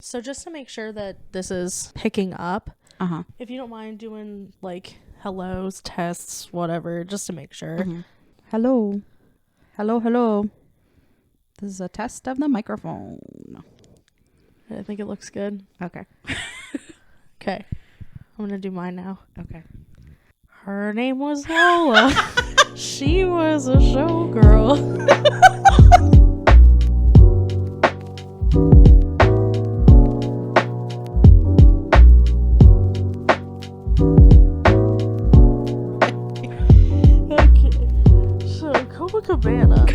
So just to make sure that this is picking up, if you don't mind doing like hellos, tests, whatever, just to make sure. Hello. Hello. This is a test of the microphone. I think it looks good. Okay. Okay. I'm going to do mine now. Okay. Her name was Lola. She was a showgirl. Cabana.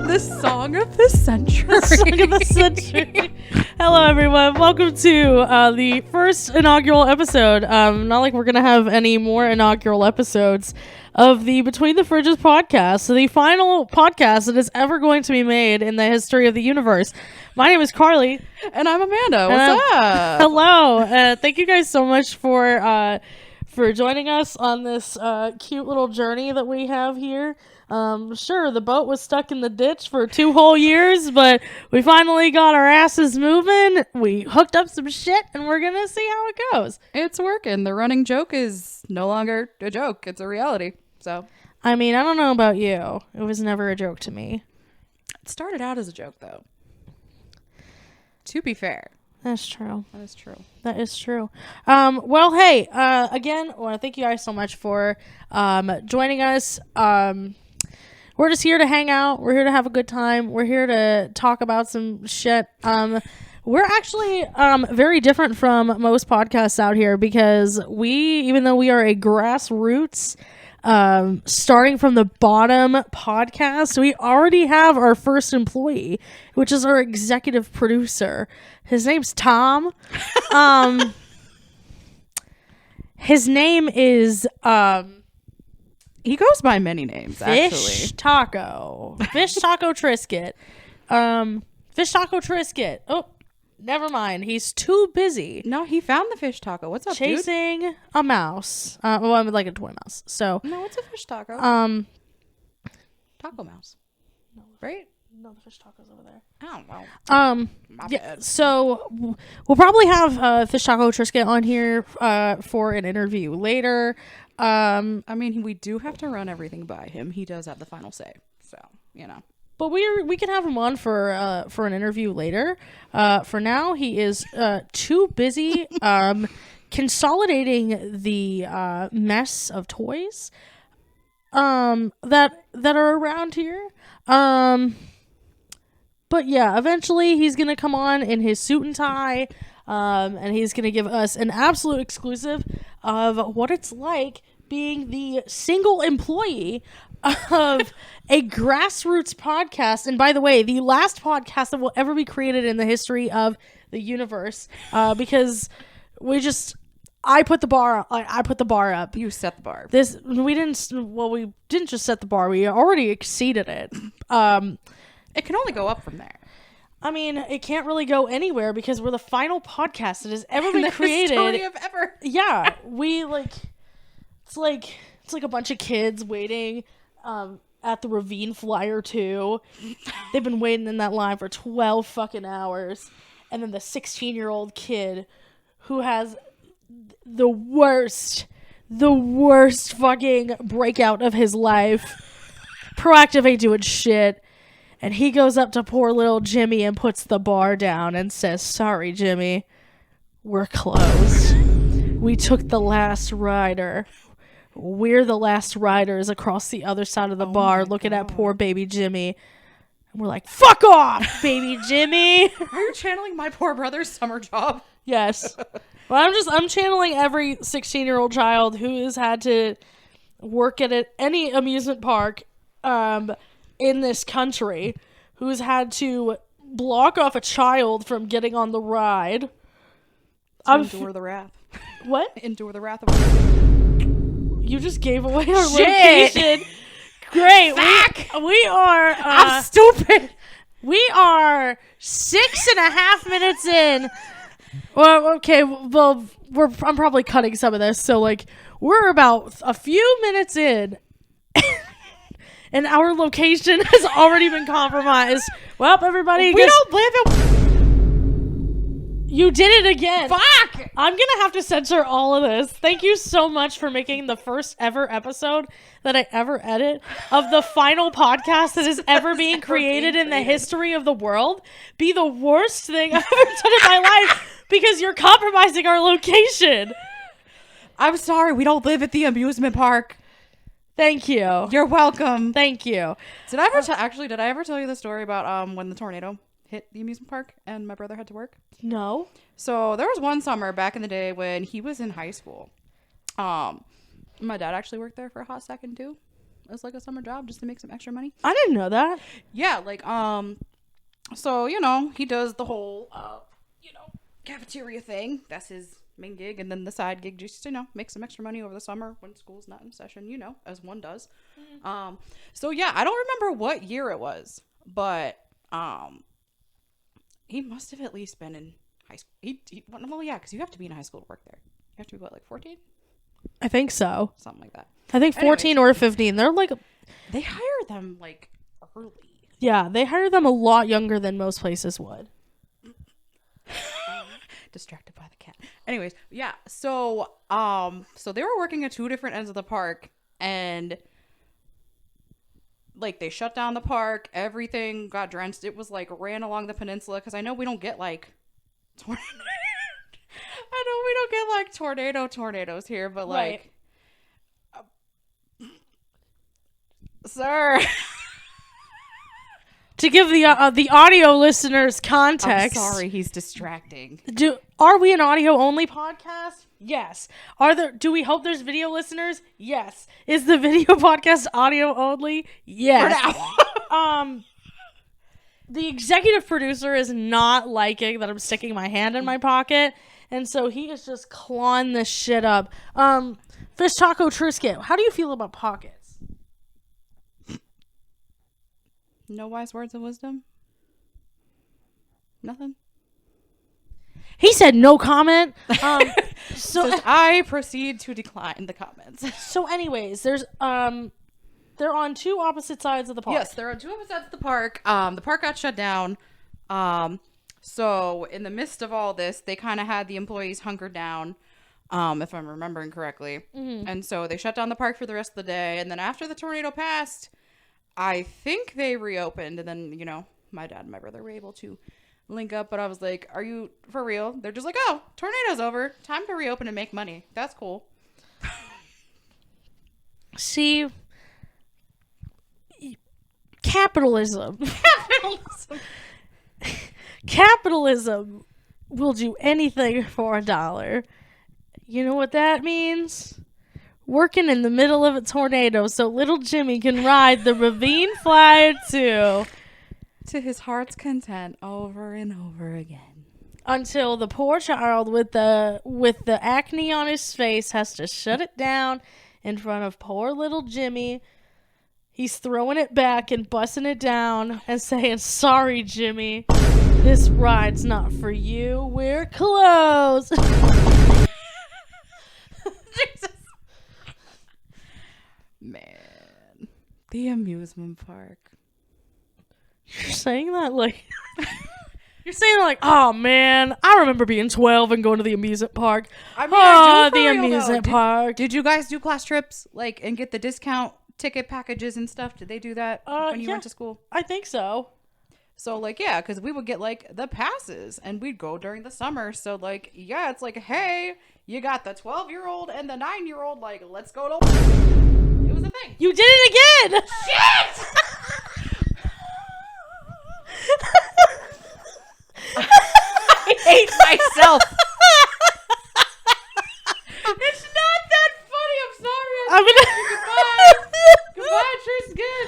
The song of the century. The song of the century. Hello, everyone. Welcome to the first inaugural episode. Not like we're going to have any more inaugural episodes of the Between the Fridges podcast. So the final podcast that is ever going to be made in the history of the universe. My name is Carly. And I'm Amanda. What's up? Hello. Thank you guys so much for joining us on this cute little journey that we have here. Sure, the boat was stuck in the ditch for 2 whole years, but we finally got our asses moving. We hooked up some shit, and we're gonna see how it goes. It's working. The running joke is no longer a joke. It's a reality. So, I mean, I don't know about you. It was never a joke to me. It started out as a joke, though. To be fair. That's true. That is true. That is true. Well, hey, again, I want to thank you guys so much for joining us. We're just here to hang out. We're here to have a good time. We're here to talk about some shit. We're actually very different from most podcasts out here because even though we are a grassroots, starting from the bottom podcast, we already have our first employee, which is our executive producer. His name's Tom. His name is he goes by many names, Fish Taco Trisket. Fish Taco Trisket. Oh, never mind. He's too busy. No, he found the fish taco. What's up, chasing dude? A mouse. Well, I'm like a toy mouse. So no, it's a fish taco. Taco mouse. No, right? No, the fish taco's over there. Oh well. Yeah. So we'll probably have Fish Taco Trisket on here for an interview later. I mean, we do have to run everything by him. He does have the final say. So, you know. But we can have him on for an interview later. For now, he is too busy consolidating the mess of toys that are around here. But yeah, eventually he's gonna come on in his suit and tie, and he's gonna give us an absolute exclusive of what it's like being the single employee of a grassroots podcast. And by the way, the last podcast that will ever be created in the history of the universe, because I put the bar up. You set the bar. We didn't just set the bar. We already exceeded it. It can only go up from there. I mean, it can't really go anywhere because we're the final podcast that has ever been created. In the history of ever. Yeah, it's like a bunch of kids waiting at the Ravine Flyer 2. They've been waiting in that line for 12 fucking hours, and then the 16-year-old kid who has the worst fucking breakout of his life. Proactive ain't doing shit. And he goes up to poor little Jimmy and puts the bar down and says, "Sorry, Jimmy, we're closed. We took the last rider. We're the last riders across the other side of the bar looking at poor baby Jimmy." And we're like, "Fuck off, baby Jimmy." Are you channeling My Poor Brother's Summer Job? Yes. Well, I'm channeling every 16-year-old child who has had to work at any amusement park in this country, who's had to block off a child from getting on the ride. Endure the wrath. What? Endure the wrath of You just gave away our location. Great. We are I'm stupid. We are 6.5 minutes in. Well, okay, well, I'm probably cutting some of this, so like we're about a few minutes in. And our location has already been compromised. Well, everybody, we don't live in. You did it again. Fuck! I'm going to have to censor all of this. Thank you so much for making the first ever episode that I ever edit of the final podcast that is ever being created in the history of the world be the worst thing I've ever done in my life because you're compromising our location. I'm sorry, we don't live at the amusement park. Thank you. You're welcome. Thank you. Did I ever tell you the story about when the tornado hit the amusement park and my brother had to work? No. So there was one summer back in the day when he was in high school. My dad actually worked there for a hot second too. It was like a summer job just to make some extra money. I didn't know that. Yeah, like so you know, he does the whole cafeteria thing. That's his main gig, and then the side gig just to make some extra money over the summer when school's not in session, as one does. So yeah, I don't remember what year it was, but he must have at least been in high school. Well, yeah, because you have to be in high school to work there. You have to be what, like 14? I think so. Something like that. I think 14 or 15. They're like, they hire them like early. Yeah, they hire them a lot younger than most places would. Distracted by the cat. Anyways, yeah. So they were working at two different ends of the park, and like they shut down the park. Everything got drenched. It was like ran along the peninsula because I know we don't get like tornadoes here, but like, sir. To give the audio listeners context. I'm sorry, he's distracting. Are we an audio only podcast? Yes. Do we hope there's video listeners? Yes. Is the video podcast audio only? Yes. For now. The executive producer is not liking that I'm sticking my hand in my pocket, and so he is just clawing this shit up. Fish Taco Trisket, how do you feel about pockets? No wise words of wisdom? Nothing? He said no comment. So I proceed to decline the comments. So anyways, they're on two opposite sides of the park. Yes, they're on two opposite sides of the park. The park got shut down. So in the midst of all this, they kind of had the employees hunkered down, if I'm remembering correctly. Mm-hmm. And so they shut down the park for the rest of the day. And then after the tornado passed, I think they reopened, and then, my dad and my brother were able to link up, but I was like, are you for real? They're just like, oh, tornado's over. Time to reopen and make money. That's cool. See, capitalism. Capitalism will do anything for $1. You know what that means? Working in the middle of a tornado so little Jimmy can ride the ravine flyer to his heart's content over and over again. Until the poor child with the acne on his face has to shut it down in front of poor little Jimmy. He's throwing it back and busting it down and saying, "Sorry, Jimmy, this ride's not for you. We're closed." Jesus. Man, the amusement park. You're saying that like oh man, I remember being 12 and going to the amusement park. I mean, the amusement park. Did you guys do class trips and get the discount ticket packages and stuff? Did they do that when you went to school? I think so. So yeah, because we would get the passes and we'd go during the summer. So it's like, hey, you got the 12-year-old and the 9-year-old. Let's go to. It was a thing. You did it again. Shit. I hate myself. It's not that funny. I'm sorry. I'm gonna Goodbye, Trisket.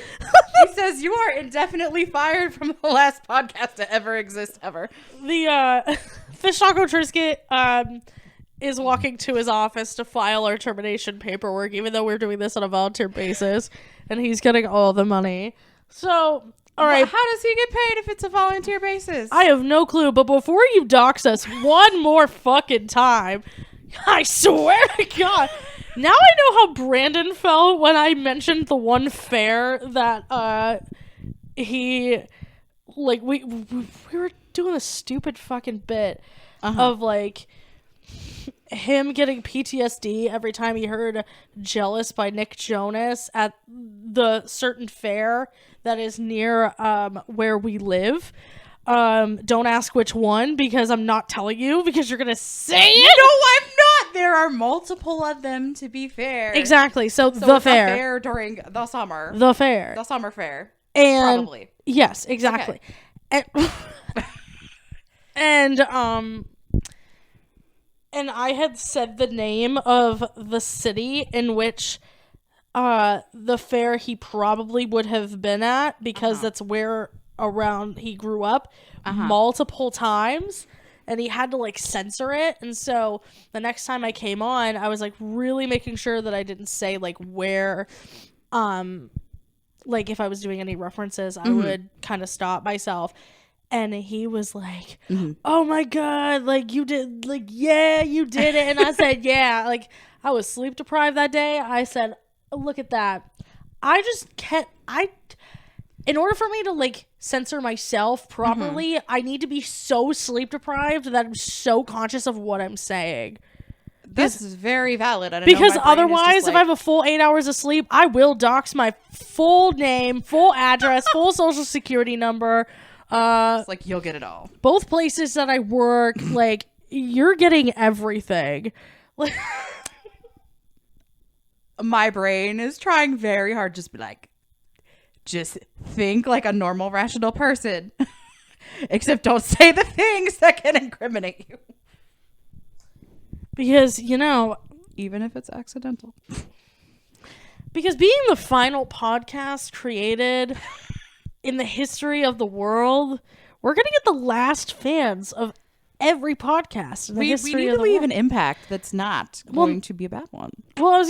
He says you are indefinitely fired from the last podcast to ever exist ever. The Fish Taco Trisket is walking to his office to file our termination paperwork, even though we're doing this on a volunteer basis, and he's getting all the money. So, all right. Well, how does he get paid if it's a volunteer basis? I have no clue, but before you dox us one more fucking time, I swear to God, now I know how Brandon felt when I mentioned the one fair that we were doing a stupid fucking bit of like him getting PTSD every time he heard Jealous by Nick Jonas at the certain fair that is near where we live. Don't ask which one because I'm not telling you because you're gonna say it. No, I'm not. There are multiple of them, to be fair. Exactly. So it's the a fair. fair during the summer. The fair. The summer fair. And probably. Yes, exactly. Okay. And I had said the name of the city in which the fair he probably would have been at because that's where around he grew up multiple times, and he had to like censor it. And so the next time I came on, I was like really making sure that I didn't say like where like if I was doing any references, I would kind of stop myself. And he was like, oh my God, like you did, like, yeah, you did it. And I said, yeah, like I was sleep deprived that day. I said, look at that. I just can't, in order for me to like censor myself properly, I need to be so sleep deprived that I'm so conscious of what I'm saying. This is very valid. Because otherwise, if I have a full 8 hours of sleep, I will dox my full name, full address, full social security number. It's like you'll get it all. Both places that I work, like you're getting everything. My brain is trying very hard just be like, just think like a normal rational person. Except don't say the things that can incriminate you. Because, you know, even if it's accidental. Because being the final podcast created in the history of the world, we're going to get the last fans of every podcast in the history we need of to the leave world. an impact that's not going to be a bad one. Well,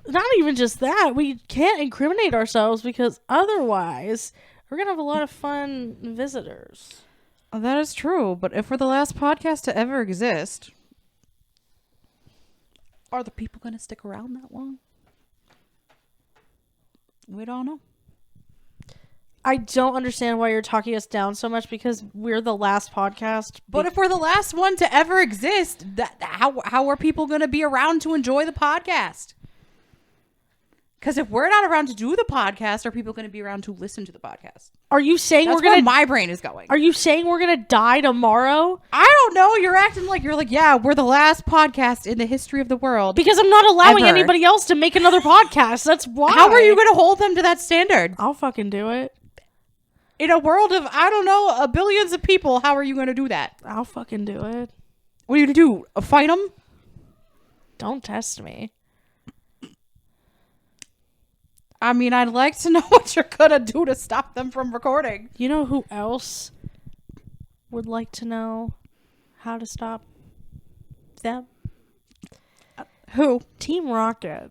not even just that. We can't incriminate ourselves because otherwise we're going to have a lot of fun visitors. Oh, that is true. But if we're the last podcast to ever exist, are the people going to stick around that long? We don't know. I don't understand why you're talking us down so much because we're the last podcast. But if we're the last one to ever exist, how are people going to be around to enjoy the podcast? Because if we're not around to do the podcast, are people going to be around to listen to the podcast? Are you saying That's we're going to... my brain is going. Are you saying we're going to die tomorrow? I don't know. You're acting like yeah, we're the last podcast in the history of the world. Because I'm not allowing ever. Anybody else to make another podcast. That's why. How are you going to hold them to that standard? I'll fucking do it. In a world of, I don't know, billions of people, how are you going to do that? I'll fucking do it. What are you going to do? Fight them? Don't test me. I mean, I'd like to know what you're going to do to stop them from recording. You know who else would like to know how to stop them? Who? Team Rocket.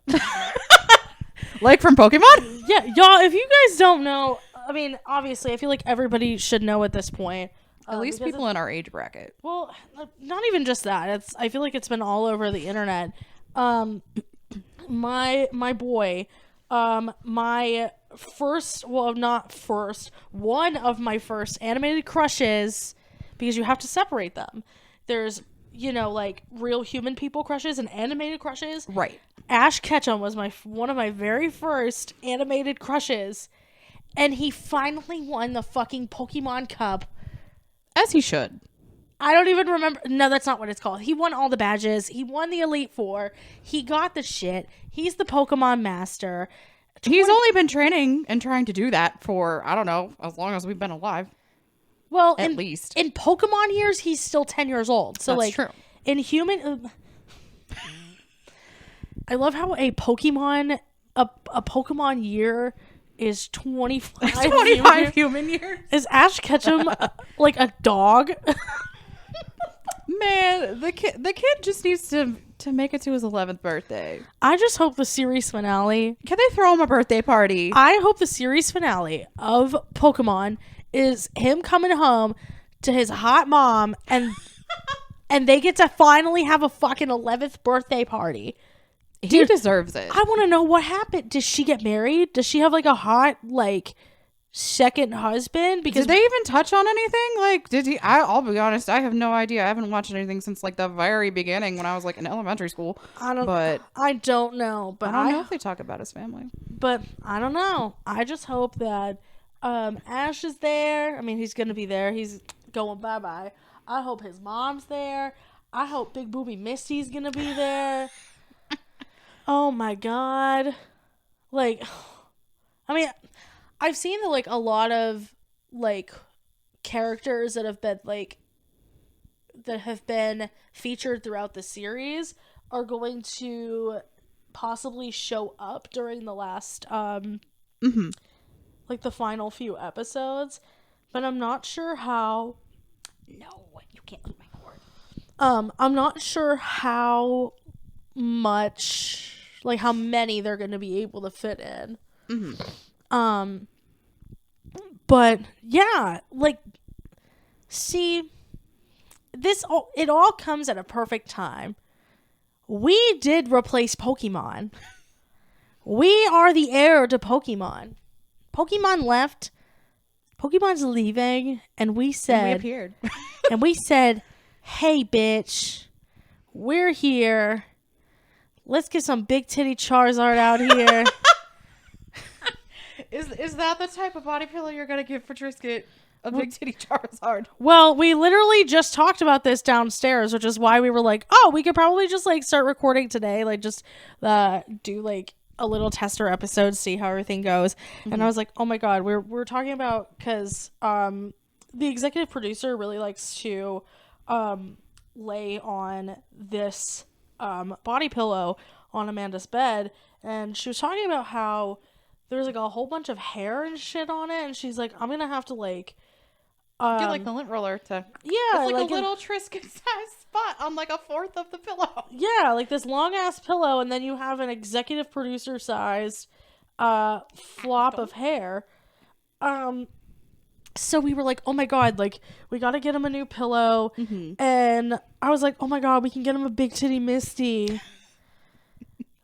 Like from Pokemon? Yeah, y'all, if you guys don't know, I mean, obviously, I feel like everybody should know at this point. At least people in our age bracket. Well, not even just that. I feel like it's been all over the internet. My boy, my first, well, not first, one of my first animated crushes, because you have to separate them. There's, you know, like real human people crushes and animated crushes. Right. Ash Ketchum was one of my very first animated crushes. And he finally won the fucking Pokemon Cup. As he should. I don't even remember. No, that's not what it's called. He won all the badges. He won the Elite Four. He got the shit. He's the Pokemon Master. He's only been training and trying to do that for, I don't know, as long as we've been alive. Well, at least. In Pokemon years, he's still 10 years old. So, that's true. In human... I love how a Pokemon year is 25 human years. Is Ash Ketchum like a dog? Man, the kid just needs to make it to his 11th birthday. I just hope the series finale... Can they throw him a birthday party? I hope the series finale of Pokemon is him coming home to his hot mom and they get to finally have a fucking 11th birthday party. He deserves it. I want to know what happened. Did she get married? Does she have like a hot, like, second husband, because did they even touch on anything? Like, did he? I'll be honest, I have no idea. I haven't watched anything since like the very beginning when I was like in elementary school. I don't know, but I don't know if they talk about his family. But I don't know. I just hope that Ash is there. I mean, he's gonna be there. He's going bye-bye. I hope his mom's there. I hope Big Booby Misty's gonna be there. Oh my god. Like, I mean, I've seen that, like, a lot of, like, characters that have been featured throughout the series are going to possibly show up during the last, like, the final few episodes. But I'm not sure how... No, you can't eat my cord. I'm not sure how much... Like, how many they're going to be able to fit in. But, yeah, like, see, it all comes at a perfect time. We did replace Pokemon. We are the heir to Pokemon. Pokemon left. Pokemon's leaving. And we said... And we appeared. And we said, hey, bitch, we're here. Let's get some big titty Charizard out here. Is that the type of body pillow you're gonna give for Trisket? A big titty Charizard? Well, we literally just talked about this downstairs, which is why we were like, oh, we could probably just like start recording today, like just do like a little tester episode, see how everything goes. And I was like, oh my god, we're talking about, because the executive producer really likes to lay on this body pillow on Amanda's bed, and she was talking about how there's like a whole bunch of hair and shit on it, and she's like, I'm gonna have to like get like the lint roller to it's like a little Trisket size spot on like a fourth of the pillow. Yeah, like this long ass pillow, and then you have an executive producer sized flop of hair. So we were like, oh my god, like, we gotta get him a new pillow. And I was like, oh my god, we can get him a big titty Misty.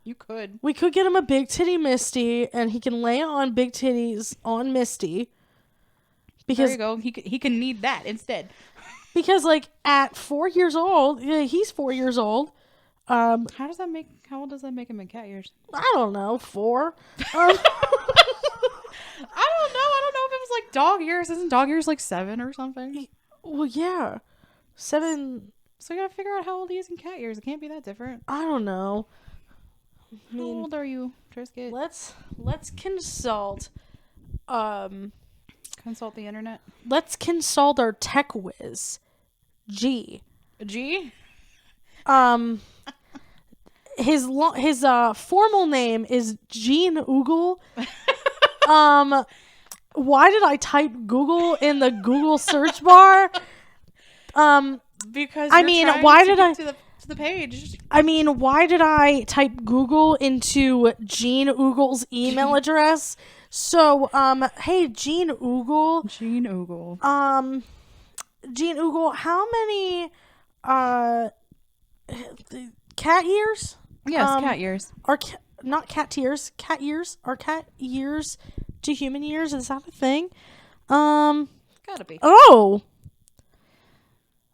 You could. We could get him a big titty Misty, and he can lay on big titties on Misty. Because, there you go. He can need that instead. Because, like, at 4 years old, he's 4 years old. How old does that make him in cat years? I don't know, 4. I don't know if it was like dog years. Isn't dog years like 7 or something? Well, yeah. 7. So you gotta figure out how old he is in cat years. It can't be that different. I don't know. How old are you, Trisket? Let's consult. Consult the internet. Let's consult our tech whiz. G. His formal name is Gene Oogle. Why did I type Google in the Google search bar? Because I mean, why did I to the page? I mean, why did I type Google into Gene Oogle's email address? So, hey, Gene Oogle. Gene Oogle. Gene Oogle, how many cat years? Yes, cat years. Are not cat tears. Cat years. Are cat years to human years? Is that a thing? Gotta be. Oh.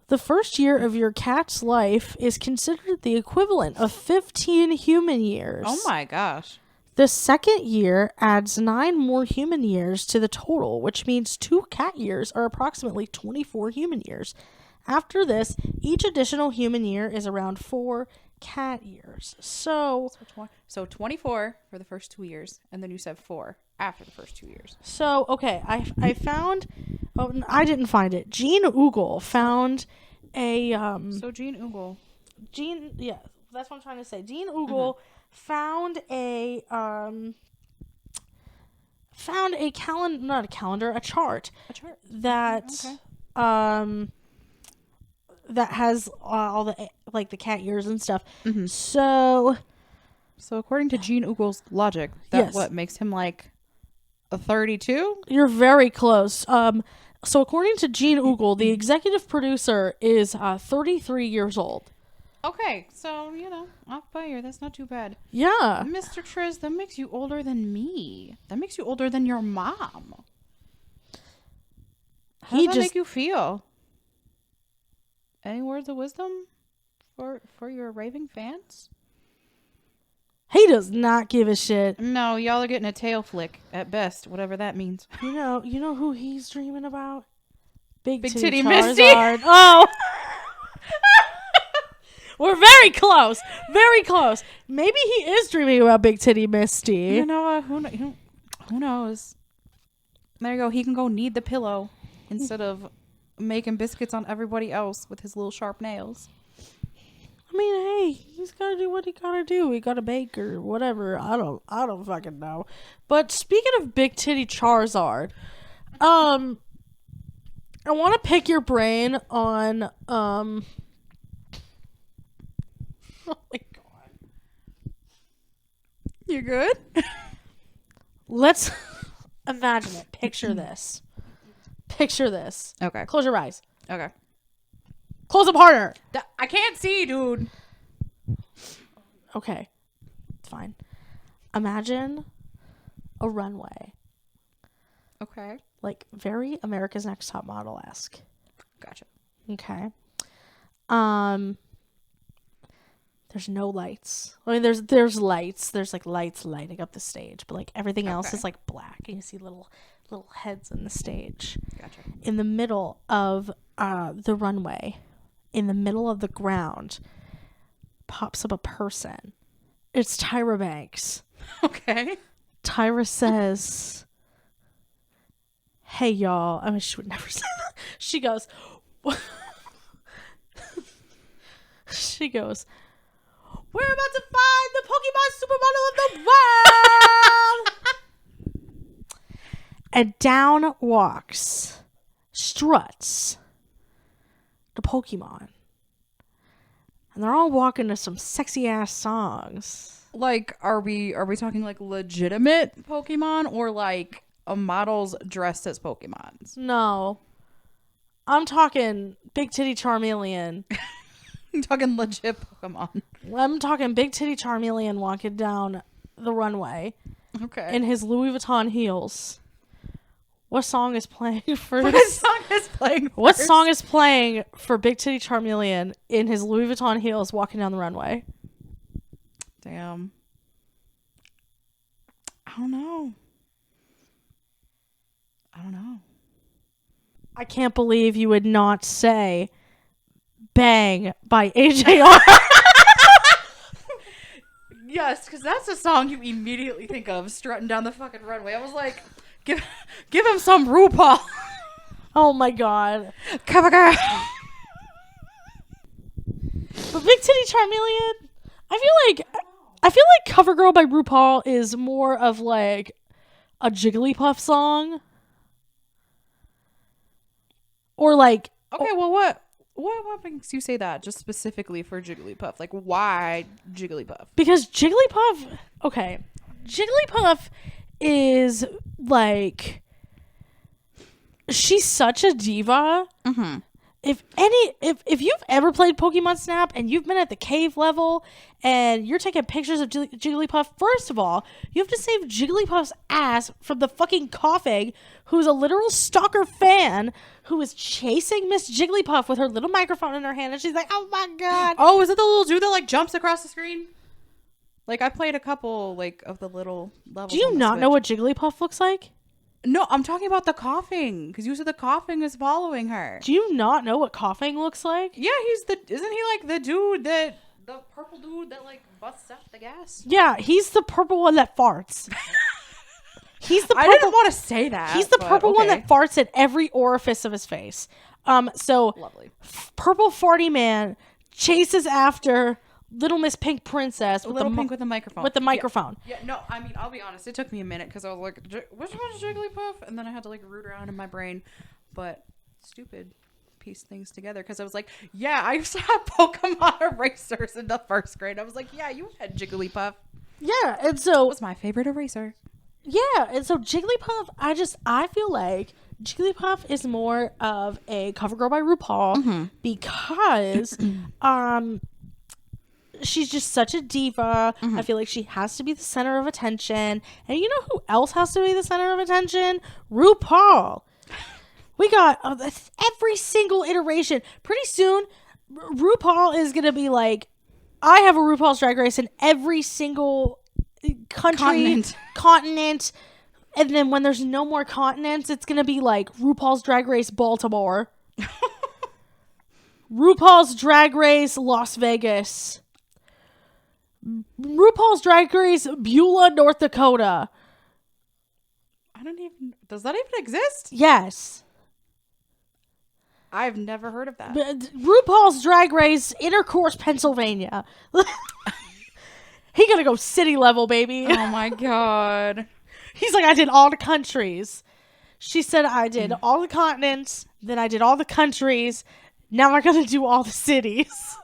The first year of your cat's life is considered the equivalent of 15 human years. Oh my gosh. The second year adds 9 more human years to the total, which means 2 cat years are approximately 24 human years. After this, each additional human year is around 4 cat years. So 24 for the first 2 years, and then you said 4 after the first 2 years. So, okay, I found... Oh, I didn't find it. Gene Oogle found a... So Gene Oogle. Yeah, that's what I'm trying to say. Gene Oogle found a calendar, not a calendar, a chart. That that has all the like the cat years and stuff. So according to Gene Oogle's logic, that yes. What makes him like a 32? You're very close. So according to Gene Oogle, the executive producer is 33 years old. Okay, so, off by a year. That's not too bad. Yeah. Mr. Triz, that makes you older than me. That makes you older than your mom. How does that make you feel? Any words of wisdom for your raving fans? He does not give a shit. No, y'all are getting a tail flick at best, whatever that means. You know who he's dreaming about? Big Titty Charizard. Misty. Oh. We're very close. Very close. Maybe he is dreaming about Big Titty Misty. You know what? Who knows? There you go. He can go knead the pillow instead of making biscuits on everybody else with his little sharp nails. I mean, hey, he's gotta do what he gotta do. He gotta bake or whatever. I don't fucking know. But speaking of Big Titty Charizard, I want to pick your brain on oh my god. You good? Let's imagine it. Picture this. Picture this. Okay. Close your eyes. Okay. Close them harder. I can't see, dude. Okay. It's fine. Imagine a runway. Okay. Like very America's Next Top Model-esque. Gotcha. Okay. There's no lights. I mean, there's lights. There's like lights lighting up the stage, but like everything else is like black, and you see little heads in the stage. Gotcha. In the middle of the runway, in the middle of the ground, pops up a person. It's Tyra Banks. Okay. Tyra says, "Hey y'all." I mean, she would never say that. She goes, she goes, "We're about to find the Pokemon supermodel of the world." And down struts the Pokemon. And they're all walking to some sexy ass songs. Like, are we talking like legitimate Pokemon or like models dressed as Pokemons? No. I'm talking Big Titty Charmeleon. I'm talking legit Pokemon. I'm talking Big Titty Charmeleon walking down the runway. Okay. In his Louis Vuitton heels. What song is playing first? What song is playing for Big Titty Charmeleon in his Louis Vuitton heels walking down the runway? Damn. I don't know. I can't believe you would not say Bang by AJR. Yes, because that's a song you immediately think of strutting down the fucking runway. I was like, give him some RuPaul. Oh my god. Cover girl. But Big Titty Charmeleon, I feel like Cover Girl by RuPaul is more of like a Jigglypuff song. Or like, okay, well, what makes you say that just specifically for Jigglypuff? Like, why Jigglypuff? because Jigglypuff is like, she's such a diva. Mm-hmm. If you've ever played Pokemon Snap and you've been at the cave level and you're taking pictures of Jigglypuff, first of all, you have to save Jigglypuff's ass from the fucking coughing, who's a literal stalker fan who is chasing Miss Jigglypuff with her little microphone in her hand, and she's like, "Oh my god!" Oh, is it the little dude that like jumps across the screen? Like, I played a couple like of the little levels. Do you not know what Jigglypuff looks like? No, I'm talking about the coughing, because you said the coughing is following her. Do you not know what coughing looks like? Yeah, isn't he like the dude the purple dude that like busts out the gas? Yeah, he's the purple one that farts. I didn't want to say that. He's the purple one that farts at every orifice of his face. So lovely. Purple farty man chases after Little Miss Pink Princess with Little Pink with the microphone. With the microphone. Yeah, no, I mean, I'll be honest. It took me a minute because I was like, which one's Jigglypuff? And then I had to like root around in my brain. But stupid piece things together because I was like, yeah, I used to have Pokemon erasers in the first grade. I was like, yeah, you had Jigglypuff. Yeah, and so That was my favorite eraser. Yeah, and so Jigglypuff, I feel like Jigglypuff is more of a cover girl by RuPaul because she's just such a diva. I feel like she has to be the center of attention. And you know who else has to be the center of attention? RuPaul. We got every single iteration. Pretty soon, RuPaul is going to be like, I have a RuPaul's Drag Race in every single country, continent. And then when there's no more continents, it's going to be like RuPaul's Drag Race Baltimore. RuPaul's Drag Race Las Vegas. RuPaul's Drag Race Beulah, North Dakota. Does that even exist? Yes. I've never heard of that. RuPaul's Drag Race Intercourse, Pennsylvania. He gonna go city level, baby. Oh my God. He's like, I did all the countries. She said, I did all the continents, then I did all the countries. Now I gotta do all the cities.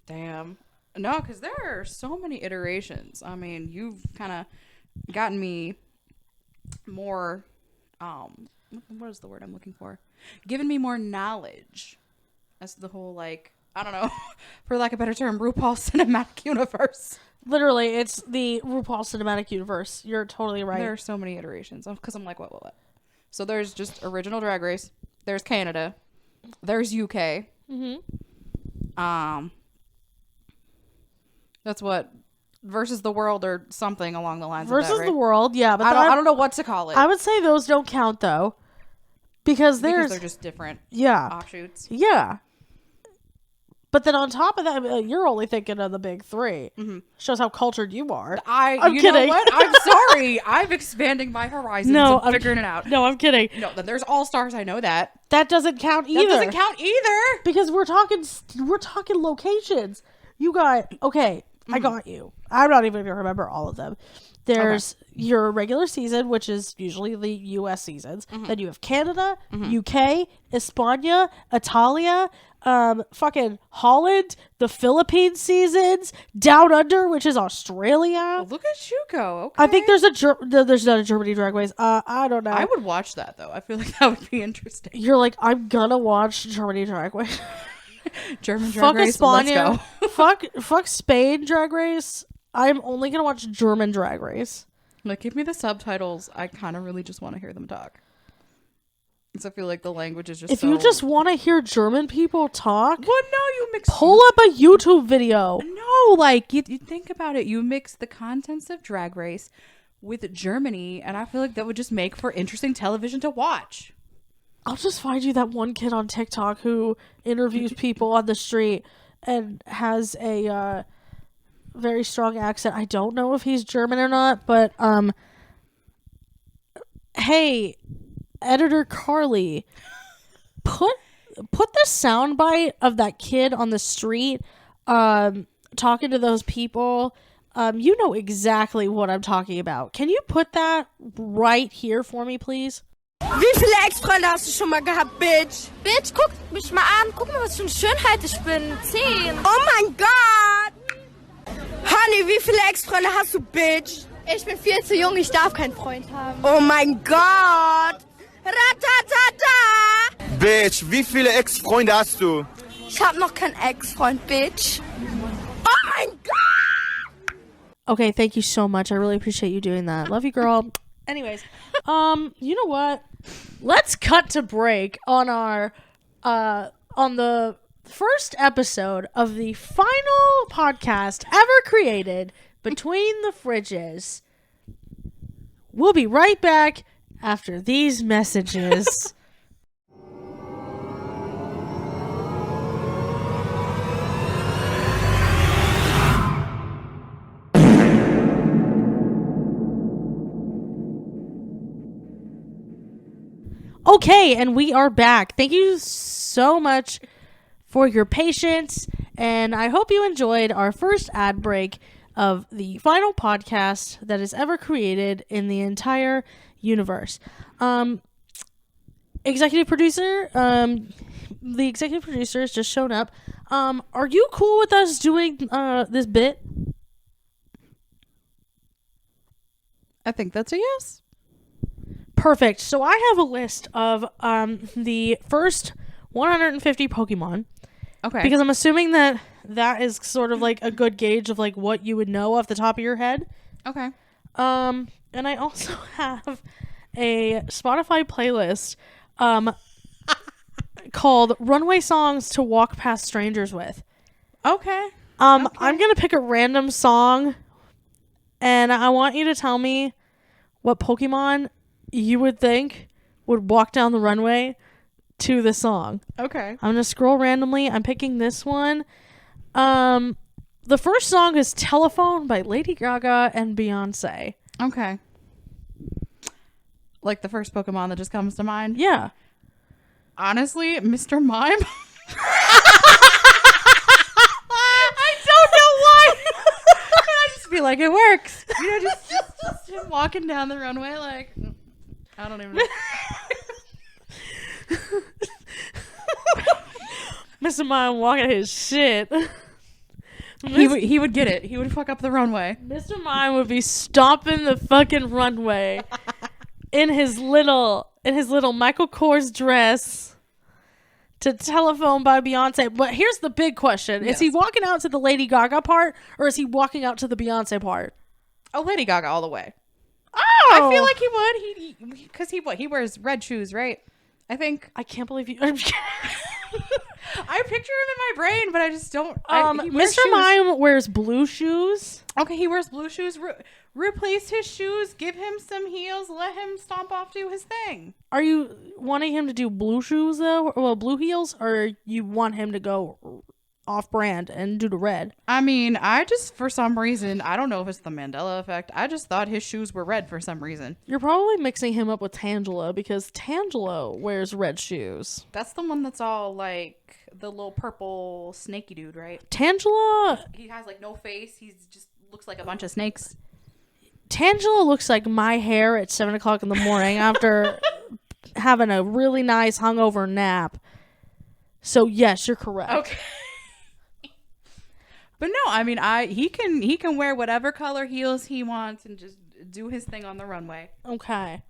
Damn. No, because there are so many iterations. I mean, you've kind of gotten me more, what is the word I'm looking for? Given me more knowledge as to the whole, like, I don't know, for lack of a better term, RuPaul Cinematic Universe. Literally, it's the RuPaul Cinematic Universe. You're totally right. There are so many iterations because I'm like, what? So there's just original Drag Race. There's Canada. There's UK. That's what versus the world or something along the lines versus of that, right? the world, yeah. But I don't know what to call it. I would say those don't count though, because they're just different. Yeah. Offshoots. Yeah. But then on top of that, you're only thinking of the big three. Shows how cultured you are. I'm kidding. Know what? I'm sorry. I'm expanding my horizons and figuring it out. No, I'm kidding. No, then there's All Stars. I know that. That doesn't count either. That doesn't count either. Because we're talking locations. You got, okay, I got you. I'm not even going to remember all of them. There's your regular season, which is usually the U.S. seasons. Then you have Canada, UK, España, Italia, fucking Holland, the Philippines seasons, Down Under, which is Australia. Well, look at you go. Okay. I think there's there's not a Germany Drag Race. I don't know. I would watch that though. I feel like that would be interesting. You're like, I'm gonna watch Germany Drag Race. German Drag Race. España. Let's go. fuck Spain Drag Race. I'm only gonna watch German Drag Race. Like, give me the subtitles. I kind of really just want to hear them talk. Because I feel like the language is just If you just want to hear German people talk... Well, no, you mix... Pull up a YouTube video. No, like, you think about it. You mix the contents of Drag Race with Germany, and I feel like that would just make for interesting television to watch. I'll just find you that one kid on TikTok who interviews people on the street and has a very strong accent. I don't know if he's German or not, but hey, editor Carly, put the soundbite of that kid on the street talking to those people. You know exactly what I'm talking about. Can you put that right here for me, please? Wie viele Ex-Freunde hast du schon mal gehabt, Bitch? Bitch, guck mich mal an. Guck mal, was für eine Schönheit ich bin. 10. Oh mein Gott! Honey, wie viele Ex-Freunde hast du, Bitch? Ich bin viel zu jung, ich darf keinen Freund haben. Oh mein Gott! Ratatata! Bitch, wie viele Ex-Freunde hast du? Ich hab noch keinen Ex-Freund, Bitch. Oh mein Gott! Okay, thank you so much. I really appreciate you doing that. Love you, girl. Anyways, you know what? Let's cut to break on our on the first episode of the final podcast ever created between the fridges. We'll be right back after these messages. Okay, and we are back. Thank you so much for your patience, and I hope you enjoyed our first ad break of the final podcast that is ever created in the entire universe. Executive producer, the executive producer has just shown up. Are you cool with us doing this bit? I think that's a yes. Perfect. So I have a list of the first 150 Pokemon. Okay. Because I'm assuming that is sort of like a good gauge of like what you would know off the top of your head. Okay. And I also have a Spotify playlist called Runway Songs to Walk Past Strangers With. Okay. I'm going to pick a random song, and I want you to tell me what Pokemon you would think would walk down the runway to the song. Okay. I'm going to scroll randomly. I'm picking this one. The first song is Telephone by Lady Gaga and Beyonce. Okay. Like the first Pokemon that just comes to mind? Yeah. Honestly, Mr. Mime. I don't know why. I just feel like it works. You know, just him walking down the runway like, I don't even know. Mr. Mime walking his shit. He would get it. He would fuck up the runway. Mr. Mime would be stomping the fucking runway in his little Michael Kors dress to Telephone by Beyonce. But here's the big question. Yes. Is he walking out to the Lady Gaga part, or is he walking out to the Beyonce part? Oh, Lady Gaga all the way. Oh! I feel like he would. Because he wears red shoes, right? I think. I can't believe you... I picture him in my brain, but I just don't. He wears Mr. shoes. Mime wears blue shoes. Okay, he wears blue shoes. Replace his shoes. Give him some heels. Let him stomp off, do his thing. Are you wanting him to do blue shoes, though? Well, blue heels? Or you want him to go off-brand and do the red? I mean, I just, for some reason, I don't know if it's the Mandela effect. I just thought his shoes were red for some reason. You're probably mixing him up with Tangela, because Tangela wears red shoes. That's the one that's all like the little purple snaky dude, right? Tangela He has like no face. He's just looks like a bunch of snakes. Tangela looks like my hair at 7 o'clock in the morning after having a really nice hungover nap. So yes, you're correct. Okay. But no, I mean, he can wear whatever color heels he wants and just do his thing on the runway. Okay.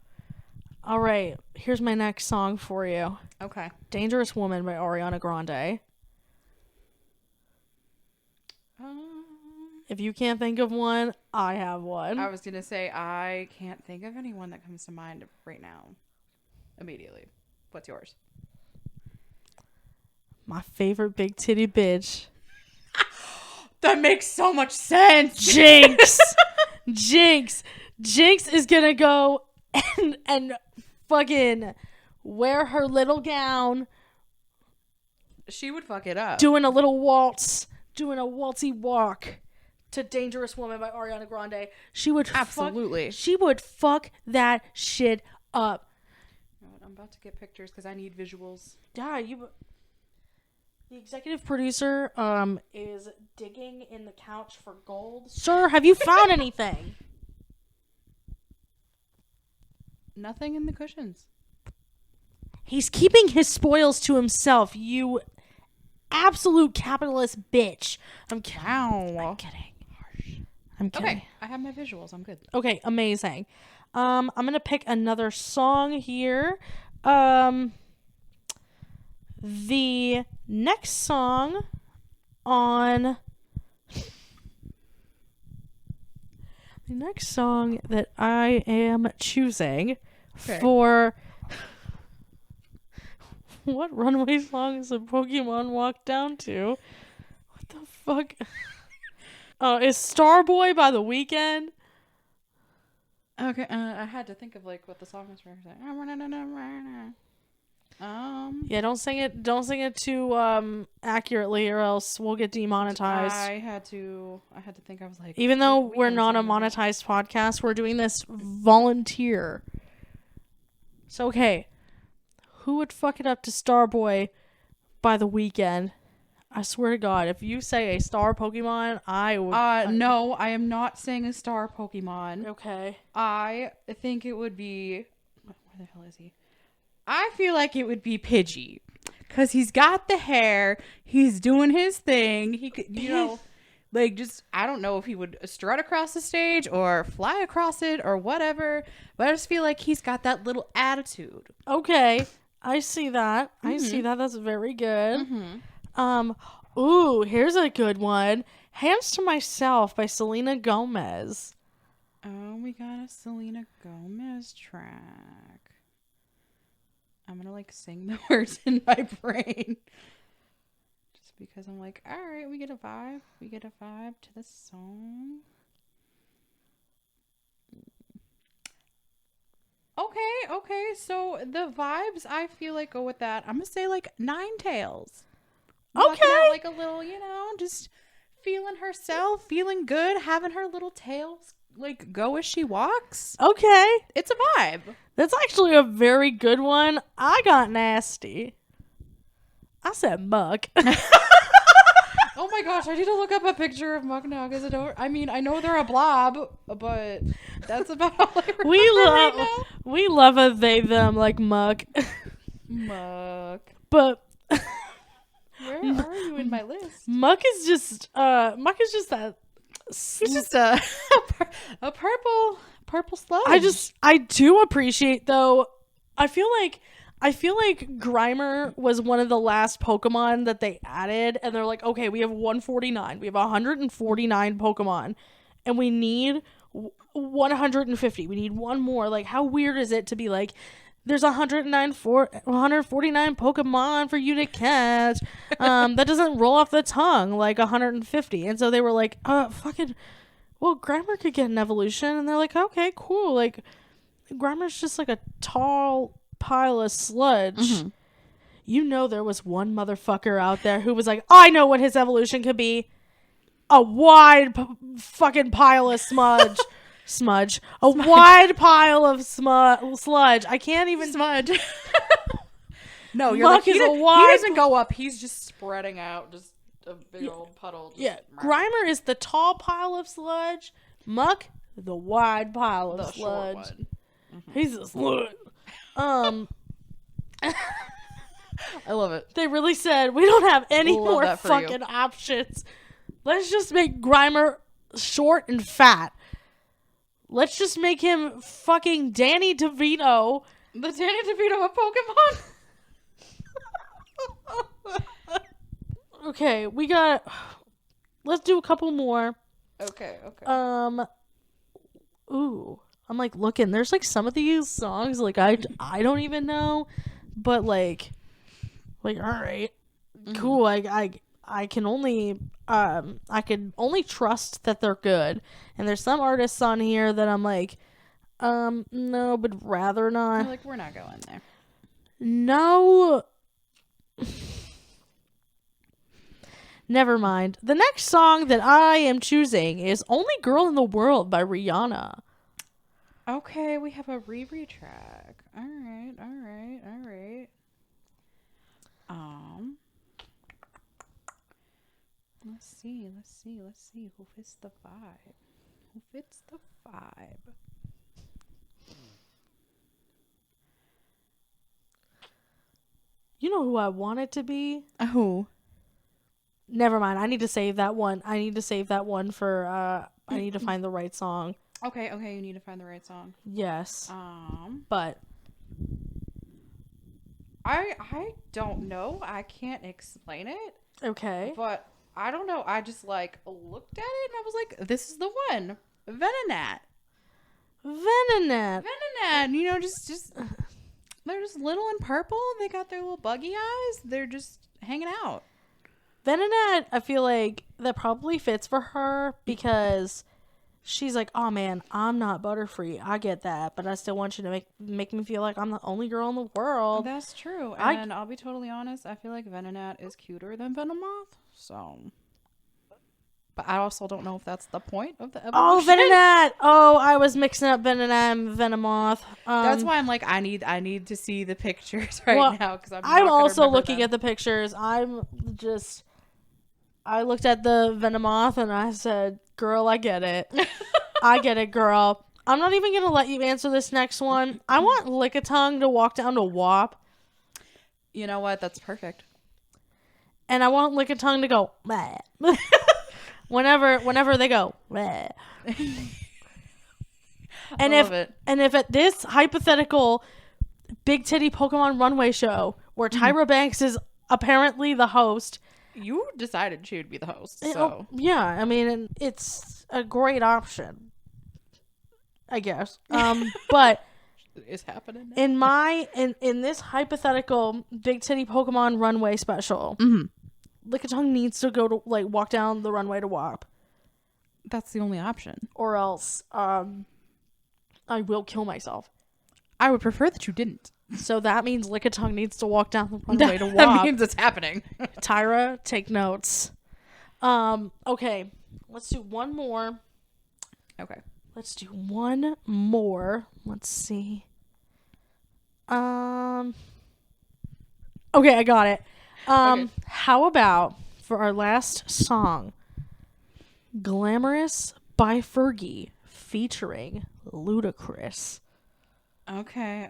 All right. Here's my next song for you. Okay. Dangerous Woman by Ariana Grande. If you can't think of one, I have one. I was going to say, I can't think of anyone that comes to mind right now. Immediately. What's yours? My favorite big titty bitch. That makes so much sense. Jinx. Jinx is going to go and fucking wear her little gown. She would fuck it up. Doing a little waltz. Doing a waltzy walk to Dangerous Woman by Ariana Grande. She would Absolutely. She would fuck that shit up. I'm about to get pictures because I need visuals. Yeah, the executive producer is digging in the couch for gold. Sir, have you found anything? Nothing in the cushions. He's keeping his spoils to himself, you absolute capitalist bitch. I'm kidding. Wow. I'm kidding. I'm kidding. Okay, I have my visuals. I'm good. Okay, amazing. I'm gonna pick another song here. The next song on the next song that I am choosing for what runway song is a Pokemon walk down to? What the fuck? Oh, is Starboy by The Weeknd? Okay, I had to think of like what the song was for. Yeah, don't sing it too accurately, or else we'll get demonetized. I had to think. I was like, Even though what we're Weeknd not a song is that? monetized podcast, we're doing this volunteer. So okay, who would fuck it up to Starboy by The Weeknd? I swear to God, if you say a star Pokemon, I would. No, I am not saying a star Pokemon. Okay. I think it would be. Where the hell is he? I feel like it would be Pidgey, cause he's got the hair. He's doing his thing. He could, like just. I don't know if he would strut across the stage or fly across it or whatever. But I just feel like he's got that little attitude. Okay, I see that. I see that. That's very good. Ooh, here's a good one. Hands to Myself by Selena Gomez. Oh, we got a Selena Gomez track. I'm gonna like sing the words in my brain. Just because I'm like, all right, we get a vibe. We get a vibe to the song. Okay. So the vibes I feel like go with that. I'm gonna say like Nine Tails. Walking out like a little, just feeling herself, feeling good, having her little tails like go as she walks. Okay. It's a vibe. That's actually a very good one. I got nasty. I said muck. Oh my gosh, I need to look up a picture of muck now because I know they're a blob, but that's about all I remember right now. We love a they them like muck. Muck. But where are you in my list? Muck is just that. It's just a purple sludge. I do appreciate though. I feel like Grimer was one of the last Pokemon that they added, and they're like, okay, we have 149. We have 149 Pokemon, and we need 150. We need one more. Like, how weird is it to be like, there's 149 Pokemon for you to catch. That doesn't roll off the tongue like 150. And so they were like, fucking, well, Grimer could get an evolution. And they're like, okay, cool. Like, Grimer's just like a tall pile of sludge. Mm-hmm. You know, there was one motherfucker out there who was like, I know what his evolution could be. A wide fucking pile of smudge. A wide pile of sludge. I can't even smudge. No, you're Muck like, he doesn't go up. He's just spreading out, just a big old puddle. Grimer is the tall pile of sludge. Muck, the wide pile of sludge. Short one. Mm-hmm. He's a slut. I love it. They really said we don't have any more fucking options. Let's just make Grimer short and fat. Let's just make him fucking Danny DeVito. The Danny DeVito of Pokemon. Okay, let's do a couple more. Okay. Ooh, I'm like looking. There's like some of these songs like I don't even know, but like all right, cool. I can only trust that they're good. And there's some artists on here that I'm like, no, but rather not. Like, we're not going there. No. Never mind. The next song that I am choosing is Only Girl in the World by Rihanna. Okay, we have a Riri track. All right. Let's see. Who fits the vibe? You know who I want it to be? Who? Never mind. I need to save that one. For I need to find the right song. Okay, you need to find the right song. Yes. But I don't know. I can't explain it. Okay. But I don't know. I just like looked at it and I was like, this is the one. Venonat. You know, just they're just little and purple. They got their little buggy eyes. They're just hanging out. Venonat, I feel like that probably fits for her because she's like, oh man, I'm not Butterfree. I get that, but I still want you to make me feel like I'm the only girl in the world. That's true. And I'll be totally honest, I feel like Venonat is cuter than Venomoth. So, but I also don't know if that's the point of the evolution. Oh, Venonat! Oh, I was mixing up Venonat and Venomoth. That's why I'm like, I need to see the pictures now because I'm also looking at the pictures. I looked at the Venomoth and I said, girl, I get it. I get it, girl. I'm not even going to let you answer this next one. I want Lickitung to walk down to WAP. You know what? That's perfect. And I want Lickitung to go, bleh. whenever they go, bleh. And if at this hypothetical big titty Pokemon runway show where Tyra Banks is apparently the host, you decided she would be the host, so yeah, I mean, it's a great option, I guess. But is happening now. In my in this hypothetical big titty Pokemon runway special, Lickitung needs to go to like walk down the runway to WAP, That's the only option. or else I will kill myself. I would prefer that you didn't. So that means Lickitung needs to walk down the runway to WAP. That means it's happening. Tyra, take notes. Okay, let's do one more. Okay. Let's do one more. Let's see. Okay, I got it. Okay. How about for our last song, Glamorous by Fergie featuring Ludacris. Okay.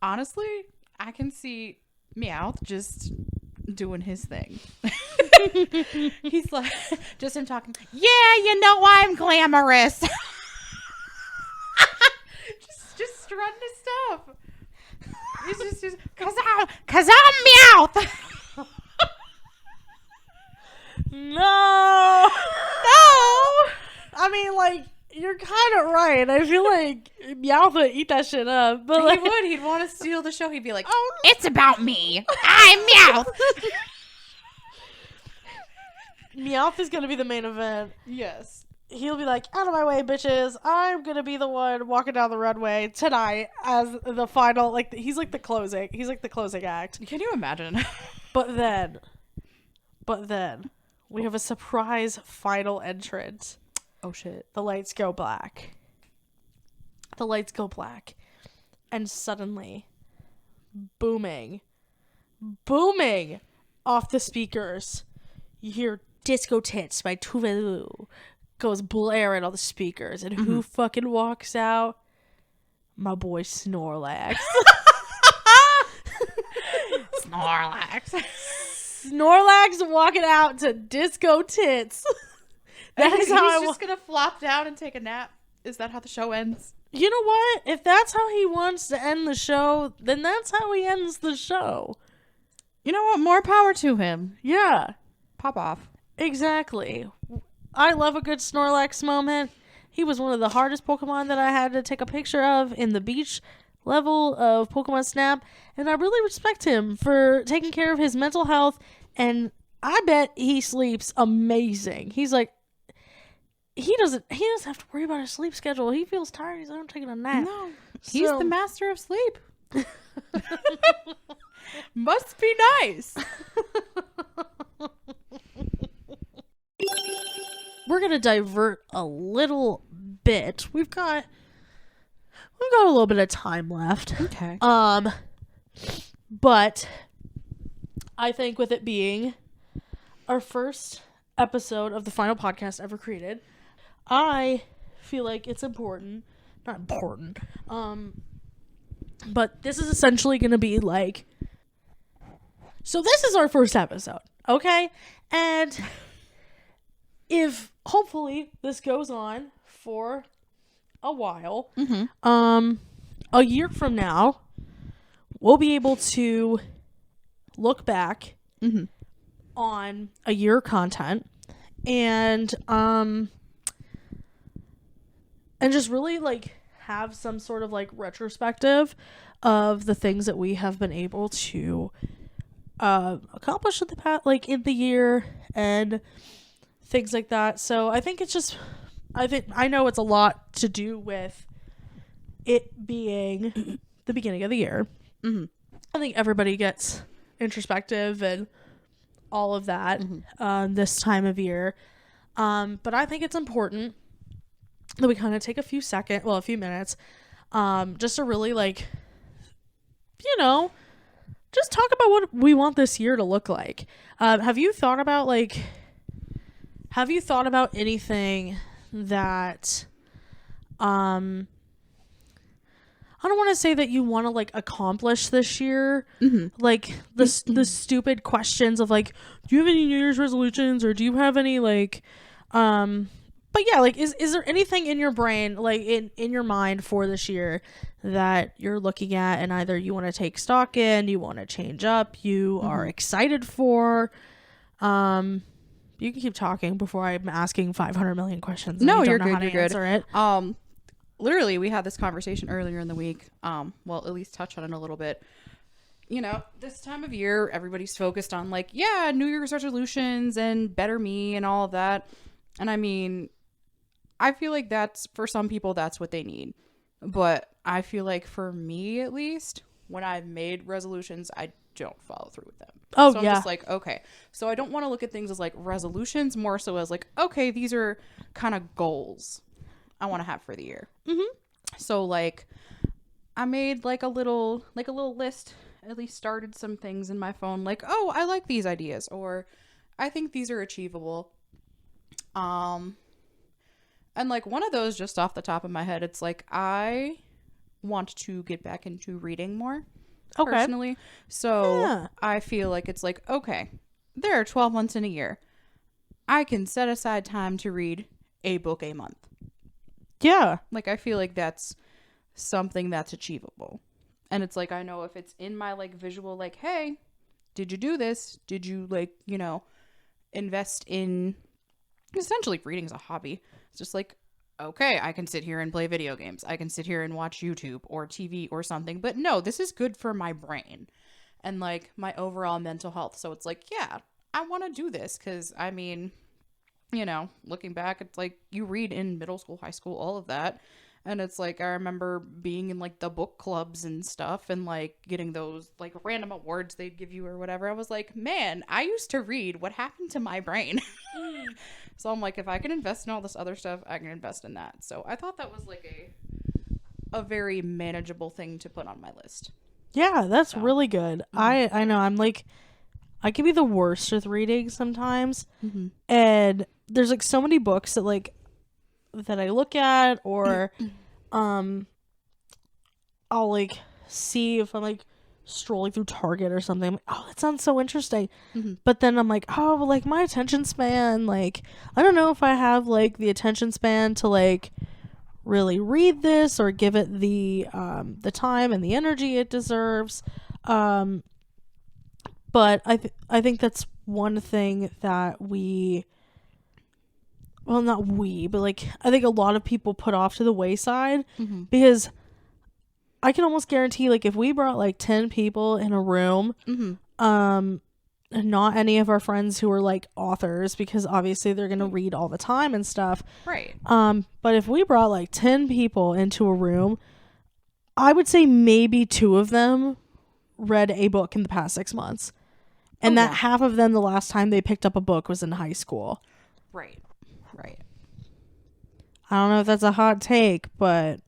Honestly, I can see Meowth just doing his thing. He's like, just him talking. Yeah, you know I'm glamorous. just strutting his stuff. He's just cause I'm Meowth. No. I mean, like, you're kind of right. I feel like Meowth would eat that shit up. But like, He would. He'd want to steal the show. He'd be like, "Oh, it's about me. I'm Meowth." Meowth is going to be the main event. Yes. He'll be like, out of my way, bitches. I'm going to be the one walking down the runway tonight as the final, like, he's like the closing act. Can you imagine? But then, we have a surprise final entrance. Oh shit. The lights go black. And suddenly, booming off the speakers, you hear Disco Tits by Tuvalu goes blaring on the speakers. And who fucking walks out? My boy Snorlax. Snorlax walking out to Disco Tits. That is how he's just gonna flop down and take a nap. Is that how the show ends? You know what? If that's how he wants to end the show, then that's how he ends the show. You know what? More power to him. Yeah, Pop off. exactly. I love a good Snorlax moment. He was one of the hardest Pokemon that I had to take a picture of in the beach level of Pokemon Snap, and I really respect him for taking care of his mental health, and I bet he sleeps amazing. He's like, he doesn't have to worry about his sleep schedule. He feels tired, he's not taking a nap. No, he's So- the master of sleep. Must be nice. We're gonna divert a little bit. We've got a little bit of time left. Okay. But I think with it being our first episode of the final podcast ever created, I feel like it's important. Not important. But this is essentially going to be like, so this is our first episode, okay? And if hopefully this goes on for a while, a year from now, we'll be able to look back on a year of content and just really like have some sort of like retrospective of the things that we have been able to accomplish in the past, like in the year and things like that. So I think it's just, I know it's a lot to do with it being the beginning of the year. I think everybody gets introspective and all of that this time of year. But I think it's important that we kind of take a few minutes just to really like, you know, just talk about what we want this year to look like. Have you thought about anything that I don't want to say that you want to like accomplish this year, like the stupid questions of like, do you have any New Year's resolutions, or do you have any like, but yeah, like is there anything in your brain, like in your mind for this year that you're looking at and either you want to take stock in, you want to change up, you are excited for, but You can keep talking before I'm asking 500 million questions. And No, you you're don't know how good. to You're answer good. It. Literally, we had this conversation earlier in the week. Well, at least touch on it a little bit. You know, this time of year, everybody's focused on like, yeah, New Year's resolutions and better me and all of that. And I mean, I feel like that's, for some people, that's what they need. But I feel like for me, at least, when I've made resolutions, I don't follow through with them. Oh, so I'm yeah. just like, okay. So I don't want to look at things as like resolutions, more so as like, okay, these are kind of goals I want to have for the year. Mm-hmm. So like, I made like a little list. At least started some things in my phone, like, oh, I like these ideas, or I think these are achievable. And like one of those, just off the top of my head, it's like I want to get back into reading more. Okay. Personally. So Yeah. I feel like it's like, okay, there are 12 months in a year. I can set aside time to read a book a month. Yeah. Like, I feel like that's something that's achievable. And it's like, I know if it's in my like visual, like, hey, did you do this? Did you like, you know, invest in, essentially reading is a hobby. It's just like, okay, I can sit here and play video games. I can sit here and watch YouTube or TV or something. But no, this is good for my brain and like my overall mental health. So it's like, yeah, I want to do this because I mean, you know, looking back, it's like you read in middle school, high school, all of that. And it's like, I remember being in like the book clubs and stuff and like getting those like random awards they'd give you or whatever. I was like, man, I used to read. What happened to my brain? So I'm like, if I can invest in all this other stuff, I can invest in that. So I thought that was like a very manageable thing to put on my list. Yeah, that's really good. I know I'm like, I can be the worst with reading sometimes. And there's like so many books that like that I look at, or I'll like see if I'm like strolling through Target or something. I'm like, oh, that sounds so interesting. But then I'm like, oh, like my attention span, like I don't know if I have like the attention span to like really read this or give it the time and the energy it deserves. But I think that's one thing that well, not we, but like I think a lot of people put off to the wayside, because I can almost guarantee like if we brought like 10 people in a room, not any of our friends who are like authors, because obviously they're going to read all the time and stuff. Right. But if we brought like 10 people into a room, I would say maybe 2 of them read a book in the past 6 months. And half of them, the last time they picked up a book was in high school. Right. I don't know if that's a hot take, but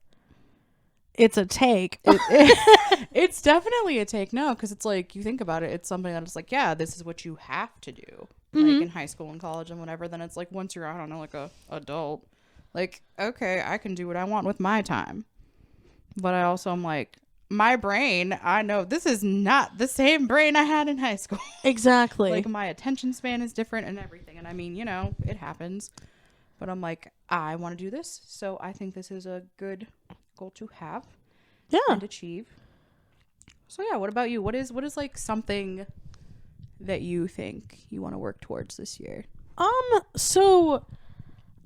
it's a take. It's definitely a take. No, because it's like, you think about it, it's something that it's like, yeah, this is what you have to do. Like in high school and college and whatever. Then it's like, once you're, I don't know, like a adult, like, okay, I can do what I want with my time. But I also am like, my brain, I know this is not the same brain I had in high school. Exactly. Like my attention span is different and everything. And I mean, you know, it happens. But I'm like, I want to do this. So I think this is a good goal to have and achieve. So yeah, what about you? What is like something that you think you want to work towards this year? So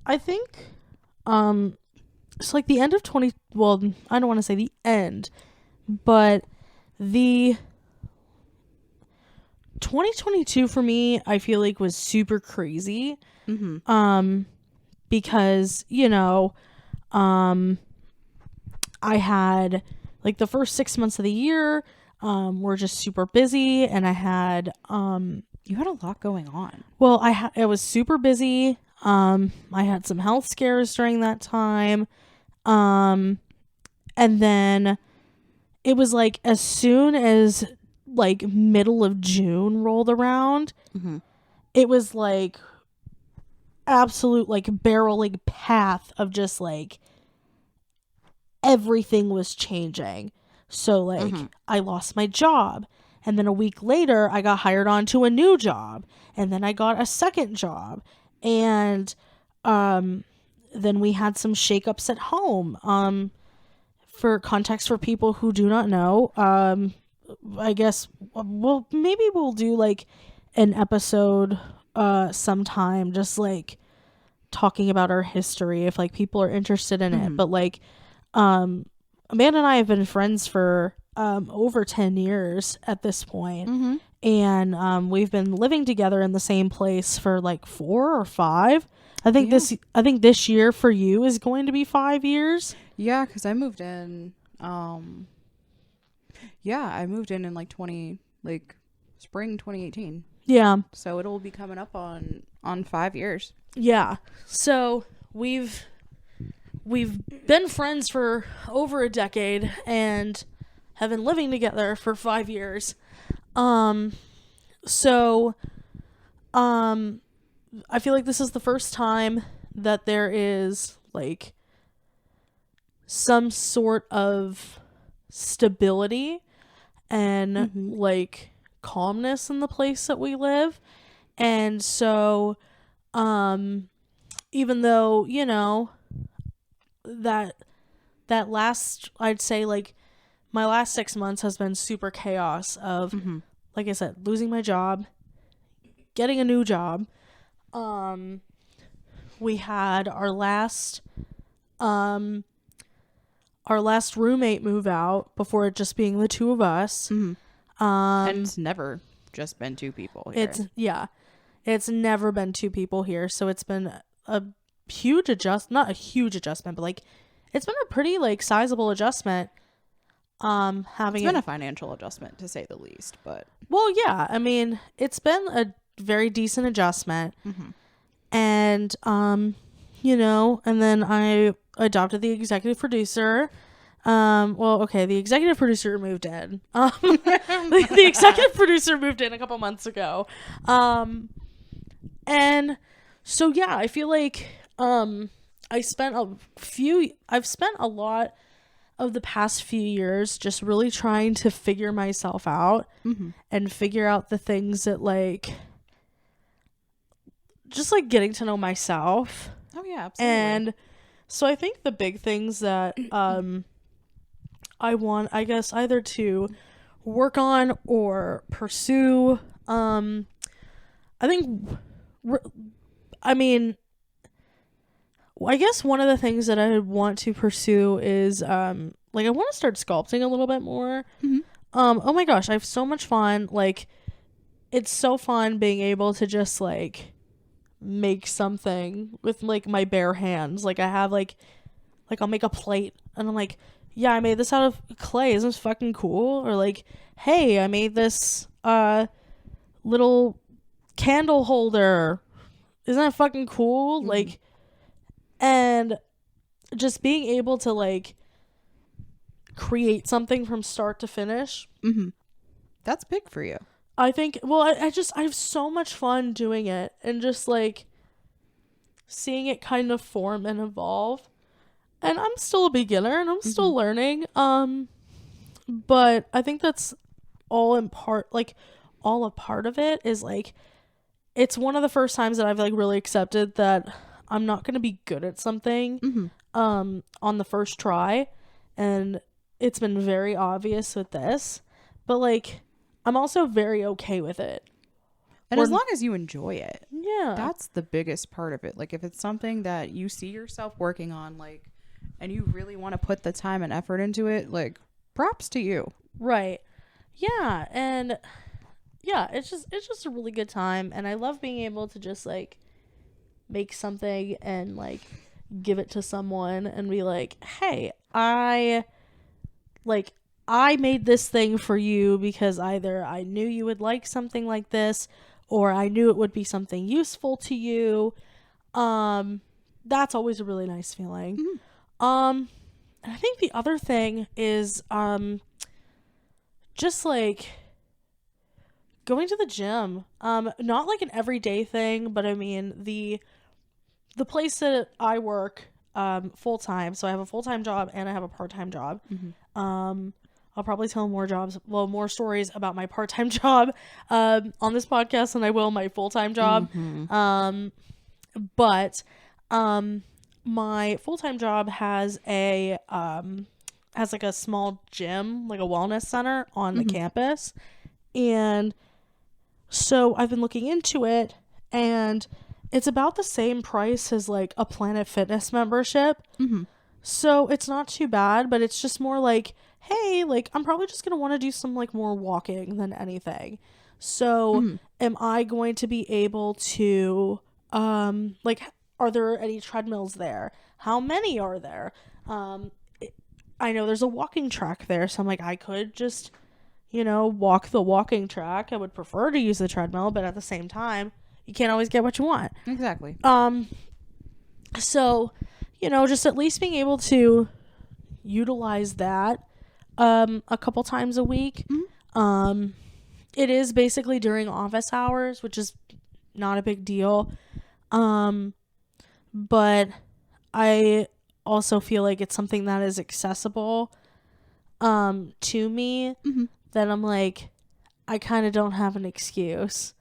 I think it's like the end of I don't want to say the end, but the 2022 for me, I feel like was super crazy. Because, you know, I had like the first 6 months of the year were just super busy, and I had You had a lot going on. well, I was super busy. I had some health scares during that time. And then it was like as soon as like middle of June rolled around, it was like absolute like barreling path of just like everything was changing. So like I lost my job, and then a week later I got hired on to a new job, and then I got a second job, and then we had some shakeups at home. For context for people who do not know, I guess maybe we'll do like an episode some time just like talking about our history if like people are interested in it. But like Amanda and I have been friends for over 10 years at this point. And we've been living together in the same place for like 4 or 5. I think this year for you is going to be 5 years. Yeah, because I moved in. I moved in like spring 2018. Yeah. So it'll be coming up on 5 years. Yeah. So we've been friends for over a decade and have been living together for 5 years. So I feel like this is the first time that there is like some sort of stability and like calmness in the place that we live. And so even though, you know, that last, I'd say like my last 6 months has been super chaos of like I said, losing my job, getting a new job. We had our last roommate move out before it just being the 2 of us. And it's never just been 2 people here. It's never been 2 people here. So it's been a huge not a huge adjustment, but like it's been a pretty like sizable adjustment. It's been a financial adjustment to say the least, but well, yeah, I mean, it's been a very decent adjustment. And you know, and then I adopted the executive producer. The executive producer moved in. The executive producer moved in a couple months ago. And so yeah, I feel like I've spent a lot of the past few years just really trying to figure myself out and figure out the things that like just like getting to know myself. Oh yeah, absolutely. And so I think the big things that I want, I guess, either to work on or pursue, I guess one of the things that I want to pursue is like I want to start sculpting a little bit more. Oh my gosh, I have so much fun. Like it's so fun being able to just like make something with like my bare hands. Like I have like I'll make a plate and I'm like, yeah, I made this out of clay. Isn't this fucking cool? Or like, hey, I made this little candle holder. Isn't that fucking cool? Like, and just being able to like create something from start to finish. That's big for you. I think, well, I have so much fun doing it and just like seeing it kind of form and evolve. And I'm still a beginner and I'm still learning. But I think that's all a part of it is like, it's one of the first times that I've like really accepted that I'm not going to be good at something, on the first try. And it's been very obvious with this, but like, I'm also very okay with it. And as long as you enjoy it. Yeah. That's the biggest part of it. Like if it's something that you see yourself working on, like, and you really want to put the time and effort into it, like, props to you. Right. Yeah. And yeah, it's just a really good time. And I love being able to just like make something and like give it to someone and be like, hey, I made this thing for you because either I knew you would like something like this or I knew it would be something useful to you. That's always a really nice feeling. And I think the other thing is just like going to the gym. Not like an everyday thing, but I mean the place that I work full time. So I have a full-time job and I have a part-time job. I'll probably tell more stories about my part-time job on this podcast than I will my full-time job. But my full-time job has like a small gym, like a wellness center on the campus. And so I've been looking into it and it's about the same price as like a Planet Fitness membership. So it's not too bad, but it's just more like, hey, like I'm probably just gonna want to do some like more walking than anything. So am I going to be able to like, are there any treadmills there? How many are there? I know there's a walking track there, so I'm like, I could just, you know, walk the walking track. I would prefer to use the treadmill, but at the same time, you can't always get what you want. Exactly. So, you know, just at least being able to utilize that a couple times a week. It is basically during office hours, which is not a big deal. But I also feel like it's something that is accessible to me, that I'm like, I kind of don't have an excuse.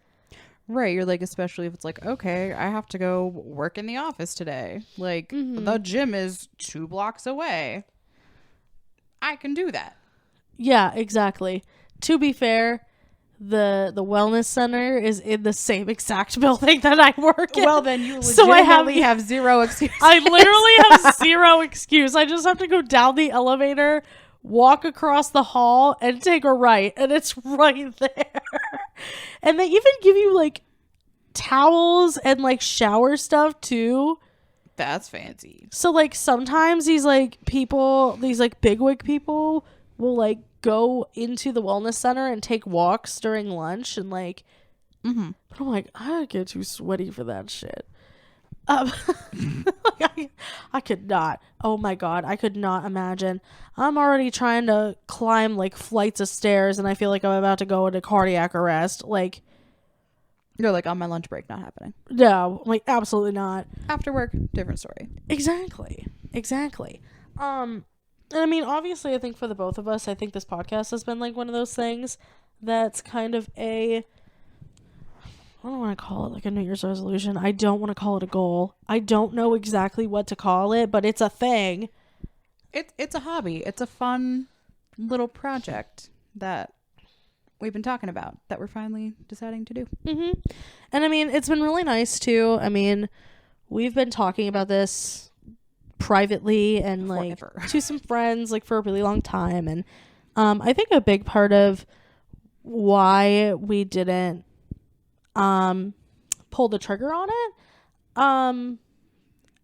Right. You're like, especially if it's like, okay, I have to go work in the office today. Like, the gym is 2 blocks away. I can do that. Yeah, exactly. To be fair, the wellness center is in the same exact building that I work in. Well, then you So legitimately have zero excuse. I literally have zero excuse. I just have to go down the elevator, walk across the hall, and take a right, and it's right there. And they even give you like towels and like shower stuff too. That's fancy. So like sometimes these like people, these like bigwig people will like go into the wellness center and take walks during lunch and like, but I'm like, I get too sweaty for that shit. Like, I could not. Oh my God, I could not imagine. I'm already trying to climb like flights of stairs and I feel like I'm about to go into cardiac arrest. Like, You're like, on my lunch break, not happening. no, like absolutely not. After work, different story. Exactly. And I mean, obviously, I think for the both of us, I think this podcast has been like one of those things that's kind of a, I don't want to call it like a New Year's resolution. I don't want to call it a goal. I don't know exactly what to call it, but it's a thing. It's a hobby. It's a fun little project that we've been talking about that we're finally deciding to do. And I mean, it's been really nice too. I mean, we've been talking about this privately and like Forever. to some friends like for a really long time, and I think a big part of why we didn't pull the trigger on it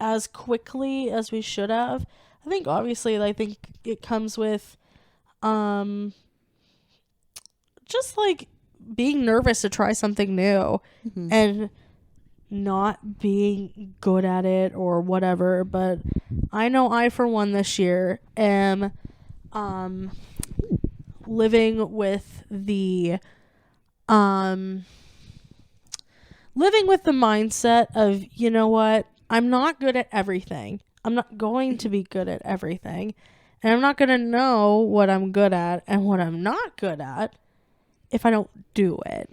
as quickly as we should have, I think obviously I think it comes with just like being nervous to try something new and not being good at it or whatever. But I know I, for one, this year am living with the mindset of, you know what, I'm not good at everything. I'm not going to be good at everything, and I'm not going to know what I'm good at and what I'm not good at if I don't do it.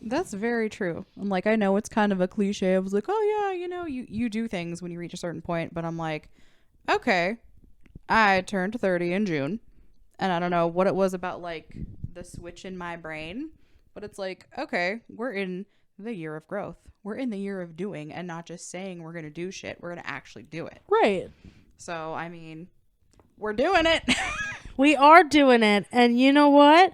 That's very true. I'm like, I know it's kind of a cliche. I was like, oh yeah, you know, you do things when you reach a certain point, but I'm like, okay, I turned 30 in June, and I don't know what it was about like the switch in my brain, but it's like, okay, we're in the year of growth. We're in the year of doing, and not just saying we're going to do shit. We're going to actually do it. Right. So, I mean, we're doing it. We are doing it. And you know what?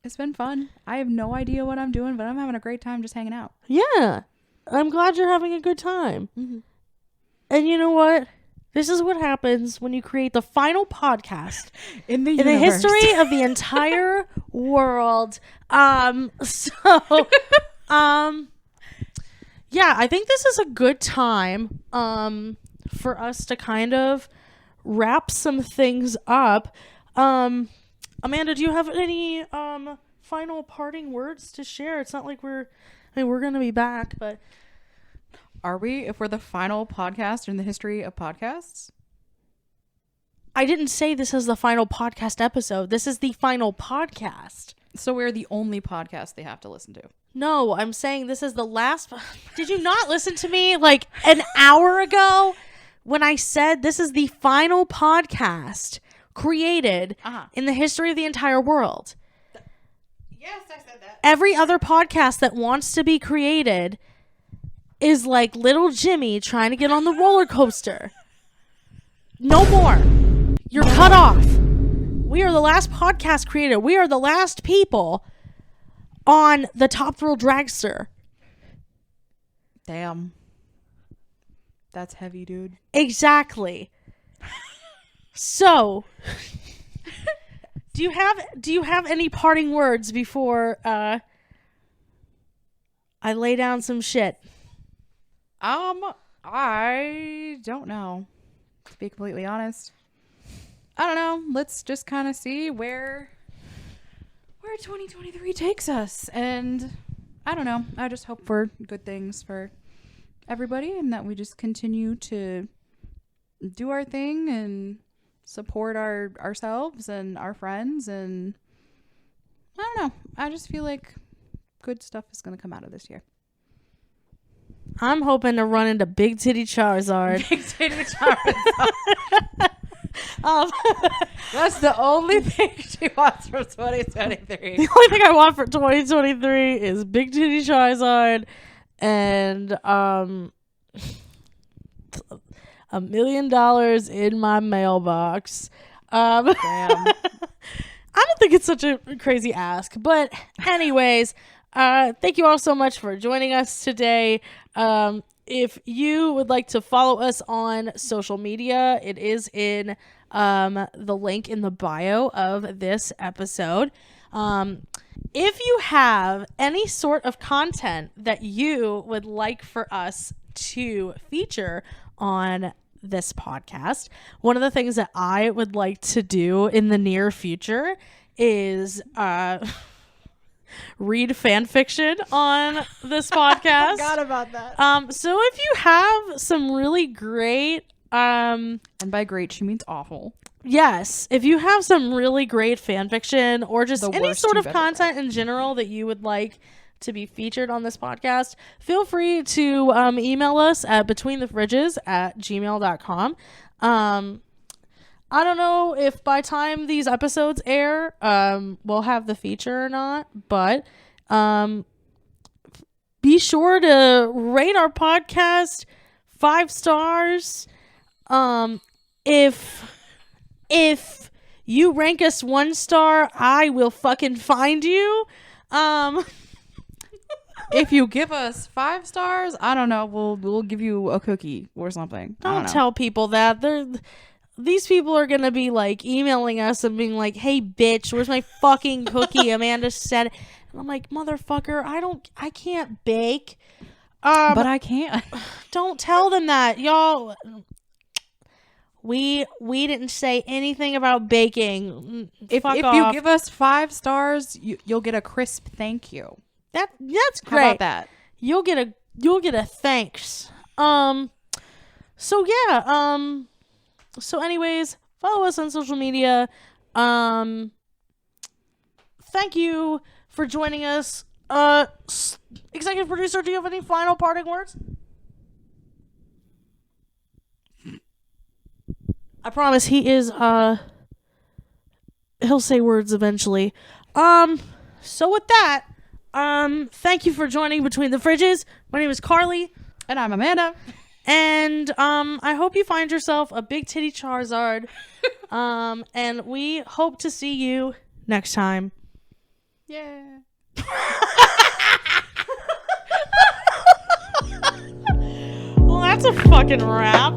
It's been fun. I have no idea what I'm doing, but I'm having a great time just hanging out. Yeah. I'm glad you're having a good time. And you know what? This is what happens when you create the final podcast in the history of the entire world. Yeah, I think this is a good time for us to kind of wrap some things up. Amanda, do you have any final parting words to share? It's not like we're going to be back, but are we, if we're the final podcast in the history of podcasts? I didn't say this is the final podcast episode. This is the final podcast. So we're the only podcast they have to listen to. No, I'm saying this is the last. Did you not listen to me like an hour ago when I said this is the final podcast created in the history of the entire world? Yes, I said that. Every other podcast that wants to be created is like little Jimmy trying to get on the roller coaster. No more. You're cut off. We are the last podcast created. We are the last people on the Top Thrill Dragster. Damn. That's heavy, dude. Exactly. So, do you have any parting words before I lay down some shit? I don't know. To be completely honest, I don't know. Let's just kind of see where 2023 takes us, and I don't know. I just hope for good things for everybody, and that we just continue to do our thing and support ourselves and our friends, and I don't know. I just feel like good stuff is going to come out of this year. I'm hoping to run into Big Titty Charizard. Big Titty Charizard. That's the only thing she wants from 2023. The only thing I want for 2023 is Big Titty Charizard and $1 million in my mailbox. Damn. I don't think it's such a crazy ask, but anyways, thank you all so much for joining us today. If you would like to follow us on social media, it is in the link in the bio of this episode. If you have any sort of content that you would like for us to feature on this podcast, one of the things that I would like to do in the near future is read fan fiction on this podcast. Forgot about that. So if you have some really great And by great, she means awful. yes, if you have some really great fan fiction or just The any worst sort of you've ever content in general that you would like to be featured on this podcast, feel free to email us at betweenthefridges@gmail.com. I don't know if by time these episodes air, we'll have the feature or not, but be sure to rate our podcast 5 stars. If you rank us 1 star, I will fucking find you. If you give us 5 stars, I don't know, we'll give you a cookie or something. Don't tell people that. These people are gonna be like emailing us and being like, "Hey, bitch, where's my fucking cookie?" Amanda said, and I'm like, "Motherfucker, I can't bake." But I can't. Don't tell them that, y'all. We didn't say anything about baking. If you give us 5 stars, you'll get a crisp thank you. that's How great. about that? You'll get a thanks. So yeah. So anyways, follow us on social media. Thank you for joining us. Executive producer, do you have any final parting words? I promise he is he'll say words eventually. So with that, thank you for joining Between the Fridges. My name is Carly. And I'm Amanda. And I hope you find yourself a Big Titty Charizard. And we hope to see you next time. Yeah. Well, that's a fucking wrap.